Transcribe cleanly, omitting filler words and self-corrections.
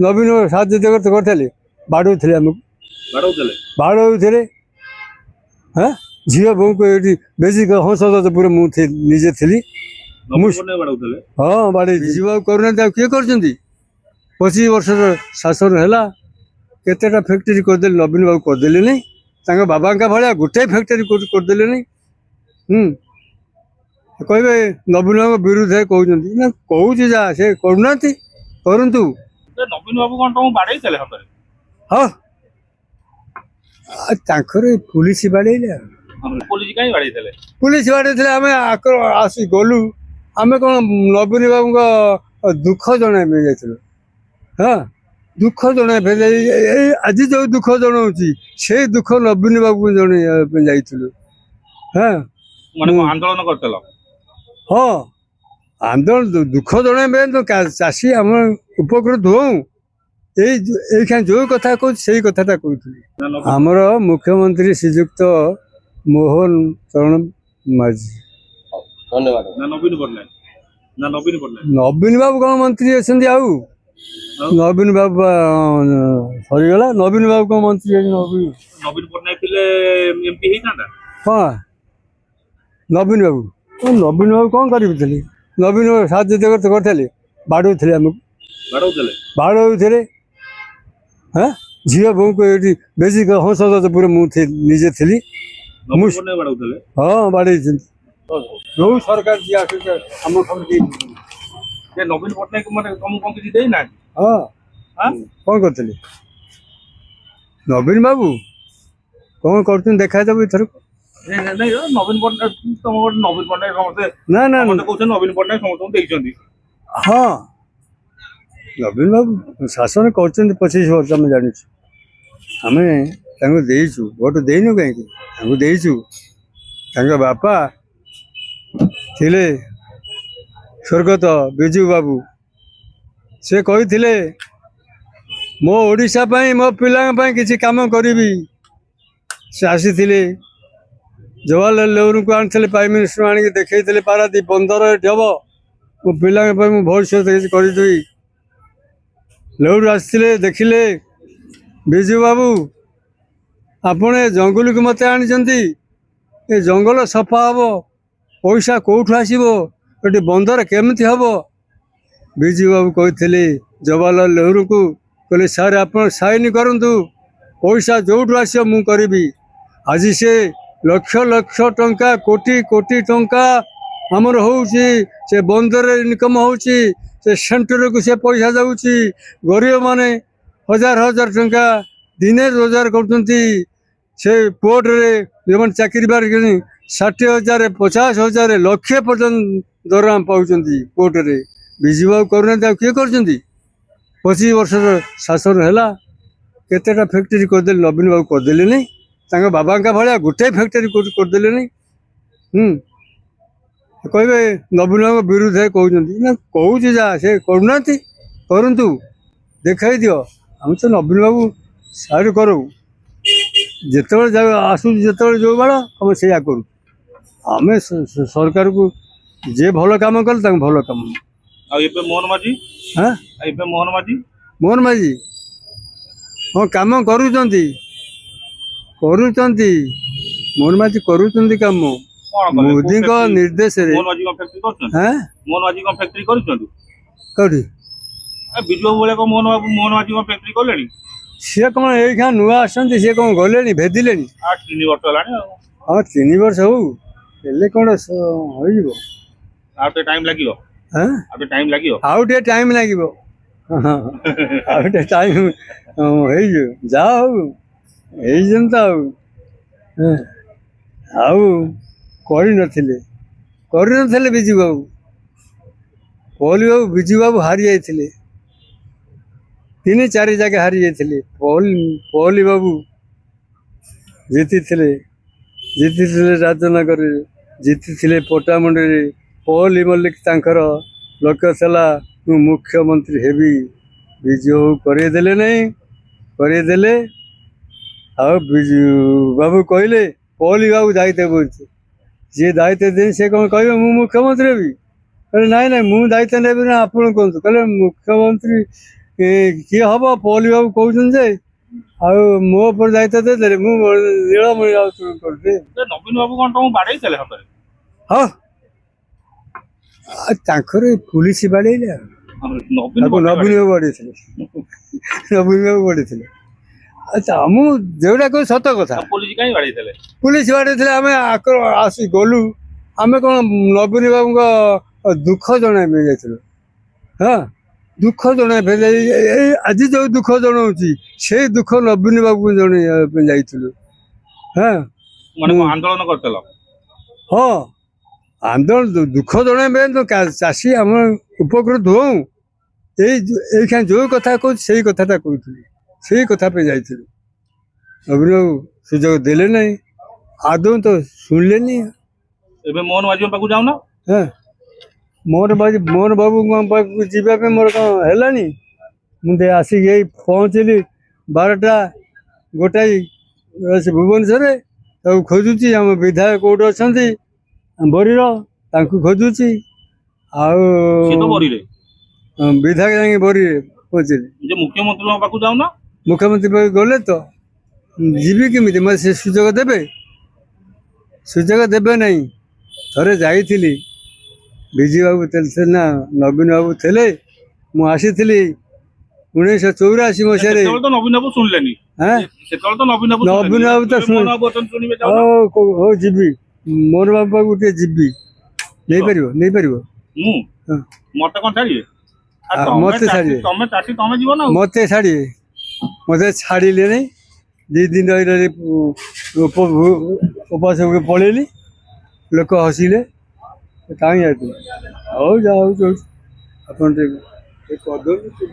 ନବୀନ ସାହାଯ୍ୟ କରିଥିଲେ ବାଡ଼ଉଥିଲେ ଆମକୁ ବାଡ଼ଉଥିଲେ ହଁ ଝିଅ ବୋଉଙ୍କୁ ଏଇଠି ବେଶୀ ହଂସପୁର ମୁଁ ନିଜେ ଥିଲି ହଁ ବାଡ଼େଇ ବିଜୁବାବୁ କରୁନାହାନ୍ତି ଆଉ କିଏ କରୁଛନ୍ତି 25 ବର୍ଷର ଶାସନ ହେଲା କେତେଟା ଫ୍ୟାକ୍ଟ୍ରି କରିଦେଲେ ନବୀନ ବାବୁ କରିଦେଲେନି ତାଙ୍କ ବାବାଙ୍କ ଭଳିଆ ଗୋଟେ ଫ୍ୟାକ୍ଟ୍ରି କରିଦେଲେନି କହିବେ ନବୀନ ବାବୁଙ୍କ ବିରୁଦ୍ଧରେ କହୁଛନ୍ତି ନା କହୁଛି ଯାହା ସେ କରୁନାହାନ୍ତି କରନ୍ତୁ ନବୀନ ବାବୁ କଣ ତମକୁ ବାଡେଇଥିଲେ ହାତରେ? ହଁ ତାଙ୍କର ପୁଲିସ ବାଡ଼େଇଲେ ପୋଲିସ କାହିଁ ବାଡେଇଥିଲେ? ପୁଲିସ ବାଡ଼େଇଥିଲେ ଆମେ ଆସି ଗଲୁ ଆମେ କଣ ନବୀନ ବାବୁଙ୍କ ଦୁଃଖ ଜଣାଇବା ପାଇଁ ଯାଇଥିଲୁ ହଁ ଦୁଃଖ ଜଣାଇବା ପାଇଁ ଏଇ ଆଜି ଯୋଉ ଦୁଃଖ ଜଣାଉଛି ସେଇ ଦୁଃଖ ନବୀନ ବାବୁଙ୍କୁ ଜଣେଇବା ପାଇଁ ଯାଇଥିଲୁ ହଁ ଆନ୍ଦୋଳନ କରିଥିଲ? ହଁ ଆନ୍ଦୋଳନ ଦୁଃଖ ଜଣାଇବା ପାଇଁ ଚାଷୀ ଆମ ଉପକୃତ ହଉ ଏଇখানে ଯୋଉ କଥା କହୁଛି ସେଇ କଥାଟା କହୁଥିଲି ଆମର ମୁଖ୍ୟମନ୍ତ୍ରୀ ଶ୍ରୀଯୁକ୍ତ ମୋହନ ଚରଣ ମାଝୀ ଧନ୍ୟବାଦ। ନବୀନ ବାବୁ କଣ ମନ୍ତ୍ରୀ ଅଛନ୍ତି ଆଉ ନବୀନ ବାବୁ ସରିଗଲା ନବୀନ ବାବୁ କଣ ମନ୍ତ୍ରୀ ନବୀନ ପଟ୍ଟନାୟକ ଥିଲେ ଏମପି ହେଇଥାନ୍ତା? ହଁ ନବୀନ ବାବୁ କଣ କରିଥିଲେ ନବୀନ ସାହାଯ୍ୟ କରିଥିଲେ ବାଡ଼ଉଥିଲେ ଆମକୁ ବାଡ଼ଉଥିଲେ ହଁ ଝିଅ ବୋଉଙ୍କୁ ଏଇଠି ବେଶୀ ହଂସପୁର ମୁଁ ନିଜେ ଥିଲି ହଁ ବାଡ଼େଇଛନ୍ତି ଯୋଉ ସରକାର ଯିଏ ଆସୁଛି ଆମ ଖବର ନବୀନ ପଟ୍ଟନାୟକ ତମକୁ କଣ କିଛି ଦେଇନାହାନ୍ତି? ହଁ କଣ କରୁଥିଲେ ନବୀନ ବାବୁ କଣ କରୁଛନ୍ତି ଦେଖାଯାବ ଏଥରକ ନବୀନ ପଟ୍ଟନାୟକ ନବୀନ ପଟ୍ଟନାୟକ ସମସ୍ତେ ନା ନା କହୁଛନ୍ତି ନବୀନ ପଟ୍ଟନାୟକ ସମସ୍ତଙ୍କୁ ଦେଇଛନ୍ତି। ହଁ ନବୀନ ବାବୁ ଶାସନ କରୁଛନ୍ତି 25 ବର୍ଷ ଆମେ ଜାଣିଛୁ ଆମେ ତାଙ୍କୁ ଦେଇଛୁ ଭୋଟ ଦେଇନୁ କାହିଁକି ତାଙ୍କୁ ଦେଇଛୁ ତାଙ୍କ ବାପା ଥିଲେ ସ୍ୱର୍ଗତ ବିଜୁ ବାବୁ ସେ କହିଥିଲେ ମୋ ଓଡ଼ିଶା ପାଇଁ ମୋ ପିଲାଙ୍କ ପାଇଁ କିଛି କାମ କରିବି ସେ ଆସିଥିଲେ ଜବାହରଲାଲ ନେହେରୁଙ୍କୁ ଆଣିଥିଲେ ପ୍ରାଇମ୍ ମିନିଷ୍ଟର ଆଣିକି ଦେଖେଇଥିଲେ ପାରାଦୀପ ବନ୍ଦର ଏଠି ହବ ମୋ ପିଲାଙ୍କ ପାଇଁ ମୁଁ ଭବିଷ୍ୟତ କିଛି କରିଦେବି ନେହେରୁ ଆସିଥିଲେ ଦେଖିଲେ ବିଜୁ ବାବୁ ଆପଣ ଏ ଜଙ୍ଗଲକୁ ମୋତେ ଆଣିଛନ୍ତି ଏ ଜଙ୍ଗଲ ସଫା ହବ ପଇସା କୋଉଠୁ ଆସିବ ଏଠି ବନ୍ଦର କେମିତି ହବ ବିଜୁ ବାବୁ କହିଥିଲେ ଜବାହରଲାଲ ନେହେରୁଙ୍କୁ କହିଲେ ସାର୍ ଆପଣ ସାଇନ୍ କରନ୍ତୁ ପଇସା ଯୋଉଠୁ ଆସିବ ମୁଁ କରିବି ଆଜି ସେ ଲକ୍ଷ ଲକ୍ଷ ଟଙ୍କା କୋଟି କୋଟି ଟଙ୍କା ଆମର ହଉଛି ସେ ବନ୍ଦରରେ ଇନକମ୍ ହଉଛି ସେ ସେଣ୍ଟରକୁ ସେ ପଇସା ଯାଉଛି ଗରିବ ମାନେ ହଜାର ହଜାର ଟଙ୍କା ଦିନେ ରୋଜଗାର କରୁଛନ୍ତି ସେ ପୋର୍ଟରେ ଯେଉଁମାନେ ଚାକିରି ବାକିରି 60,000 50,000 ଲକ୍ଷେ ପର୍ଯ୍ୟନ୍ତ ଦରମା ପାଉଛନ୍ତି ପୋର୍ଟରେ ବିଜୁ ବାବୁ କରୁନାହାନ୍ତି ଆଉ କିଏ କରୁଛନ୍ତି 25 ବର୍ଷର ଶାସନ ହେଲା କେତେଟା ଫ୍ୟାକ୍ଟ୍ରି କରିଦେଲେ ନବୀନ ବାବୁ କରିଦେଲେନି ତାଙ୍କ ବାବାଙ୍କ ଭଳିଆ ଗୋଟେ ଫ୍ୟାକ୍ଟ୍ରି କରିଦେଲେନି କହିବେ ନବୀନ ବାବୁଙ୍କ ବିରୁଦ୍ଧରେ କହୁଛନ୍ତି ନା କହୁଛି ଯାହା ସେ କରୁନାହାନ୍ତି କରନ୍ତୁ ଦେଖାଇ ଦିଅ ଆମେ ତ ନବୀନ ବାବୁ ସାଇଡ୍ କରୁ ଯେତେବେଳେ ଆସୁଛି ଯେତେବେଳେ ଯୋଉ ବେଳ ଆମେ ସେଇଆ କରୁ ଆମେ ସରକାରକୁ ଯିଏ ଭଲ କାମ କଲେ ତାଙ୍କୁ ଭଲ କାମ ଆଉ ଏବେ ମୋହନ ମାଝୀ ମୋହନ ମାଝୀ ହଁ କାମ କରୁଛନ୍ତି ମୋହନ ମାଝୀ କରୁଛନ୍ତି କାମ ମୋଦିଙ୍କ ନିର୍ଦ୍ଦେଶରେ କୋଉଠି ବିଜୁ ଭଳିଆ ମୋହନ ମାଝୀ କଣ ଫ୍ୟାକ୍ଟ୍ରି କଲେଣି? ସିଏ କଣ ଏଇଖା ନୂଆ ଆସିଛନ୍ତି ସିଏ କଣ ଗଲେଣି ଭେଦିଲେଣି 3 ବର୍ଷ ହେଲାଣି ଆଉ ହଁ 3 ବର୍ଷ ହଉ ହେଲେ କଣ ହେଇଯିବ ଆଉ ଟିକେ ଟାଇମ୍ ଲାଗିବ ଆଉ ଟିକେ ଟାଇମ୍ ଲାଗିବ ଆଉ ଟିକେ ଟାଇମ୍ ହେଇଯିବ ଯାହା ହଉ ହେଇଛନ୍ତି ତ ଆଉ କରିନଥିଲେ ବିଜୁ ବାବୁ ବିଜୁ ବାବୁ ହାରି ଯାଇଥିଲେ 3-4 ଜାଗା ହାରି ଯାଇଥିଲେ ପହଲି ବାବୁ ଜିତିଥିଲେ ରାଜନଗରରେ ଜିତିଥିଲେ ପଟ୍ଟାମୁଣ୍ଡିରେ ପହଲି ମଲ୍ଲିକ ତାଙ୍କର ଲକ୍ଷ୍ୟ ଥିଲା ମୁଁ ମୁଖ୍ୟମନ୍ତ୍ରୀ ହେବି ବିଜୁ ବାବୁ କରେଇଦେଲେ ନାହିଁ କରେଇଦେଲେ ଆଉ ବିଜୁ ବାବୁ କହିଲେ ପହଲି ବାବୁ ଦାୟିତ୍ୱ କରୁଛି ଯିଏ ଦାୟିତ୍ୱ ଦେଇ ସେ କଣ କହିବେ ମୁଁ ମୁଖ୍ୟମନ୍ତ୍ରୀ ହେବି କହିଲେ ନାଇଁ ମୁଁ ଦାୟିତ୍ୱ ନେବି ନା ଆପଣ କୁହନ୍ତୁ କହିଲେ ମୁଖ୍ୟମନ୍ତ୍ରୀ କିଏ ହବ ପଲି ବାବୁ କହୁଛନ୍ତି ଯେ ଆଉ ମୋ ଉପରେ ଦାୟିତ୍ୱ ଦେଇଦେଲେ ମୁଁ ନୀଳମଣି ରାଉତ କରିଦିଏ। ନବୀନ ବାବୁ କଣ ତମକୁ ବାଡେଇଥିଲେ ହାତରେ? ହଁ ଆଉ ତାଙ୍କର ପୁଲିସ ବାଡ଼େଇଲେ ଆଉ ନବୀନ ତାକୁ ନବୀନ ବାବୁ ବାଡ଼େଇଥିଲେ ନବୀନ ବାବୁ ବାଡ଼େଇଥିଲେ। ଆଚ୍ଛା ମୁଁ ଯେଉଁଟା କହୁଛି ସତ କଥା ପୋଲିସ କାହିଁ ବାଡେଇଥିଲେ? ପୁଲିସ ବାଡ଼େଇଥିଲେ ଆମେ ଆସି ଗଲୁ ଆମେ କ'ଣ ନବୀନ ବାବୁଙ୍କ ଦୁଃଖ ଜଣାଇବା ପାଇଁ ଯାଇଥିଲୁ। ହଁ ଦୁଃଖ ଜଣାଇବା ପାଇଁ ଏଇ ଆଜି ଯେଉଁ ଦୁଃଖ ଜଣାଉଛି ସେଇ ଦୁଃଖ ନବୀନ ବାବୁଙ୍କୁ ଜଣାଇବା ପାଇଁ ଯାଇଥିଲୁ। ହଁ ମାନେ କଣ ଆନ୍ଦୋଳନ କରିଥିଲ? ହଁ ଆନ୍ଦୋଳନ ଦୁଃଖ ଜଣାଇବା ପାଇଁ ଚାଷୀ ଆମ ଉପକୃତ ହଉ ଏଇখানে ଯେଉଁ କଥା କହୁଛି ସେଇ କଥାଟା କହୁଥିଲି ସେଇ କଥା ପାଇଁ ଯାଇଥିଲୁ। ନବୀନ ବାବୁ ସୁଯୋଗ ଦେଲେ ନାହିଁ ଆଦୌ ତ ଶୁଣିଲେନି। ଏବେ ମୋହନ ମାଝୀଙ୍କ ପାଖକୁ ଯାଉନ? ହଁ ମୋହନ ବାବୁଙ୍କ ପାଖକୁ ଯିବା ପାଇଁ ମୋର କ'ଣ ହେଲାନି? ମୁଁ ଆସିକି ଏଇ ପହଞ୍ଚିଲି 12ଟା ଗୋଟାଏ ଭୁବନେଶ୍ୱରରେ ତାକୁ ଖୋଜୁଛି। ଆମ ବିଧାୟକ କୋଉଠି ଅଛନ୍ତି ବରିର ତାଙ୍କୁ ଖୋଜୁଛି ଆଉ ବିଧାୟକ ଯାଇକି ବରିରେ ପହଞ୍ଚିଲି। ଯେ ମୁଖ୍ୟମନ୍ତ୍ରୀଙ୍କ ପାଖକୁ ଯାଉନ? ମୁଖ୍ୟମନ୍ତ୍ରୀ ପାଖକୁ ଗଲେ ତ ଯିବି କେମିତି? ମୋତେ ସେ ସୁଯୋଗ ଦେବେ ନାହିଁ। ଥରେ ଯାଇଥିଲି ବିଜୁ ବାବୁ ନା ନବୀନ ବାବୁ ଥିଲେ ମୁଁ ଆସିଥିଲି 1984 ମସିହାରେ। ନବୀନ ବାବୁ ଶୁଣିଲେନି? ନବୀନ ବାବୁ ତ ହଉ ଯିବି ମୋହନ ବାବୁ ପାଖକୁ ଟିକେ ଯିବି। ନେଇପାରିବ? ମତେ କଣ ଛାଡିବେ? ମତେ ଛାଡ଼ିବେ? ତମେ ଚାଷୀ ତମେ ଯିବ ନା? ମତେ ଛାଡ଼ିବେ? ମତେ ଛାଡ଼ିଲେନି 2 ଦିନ ରହି ଉପାସ ପଳେଇଲି। ଲୋକ ହସିଲେ କାହିଁ ଯାଇଥିଲେ। ହଉ ଯାହା ହଉଛି ଆପଣ ଟିକେ କରିଦେଉଛୁ।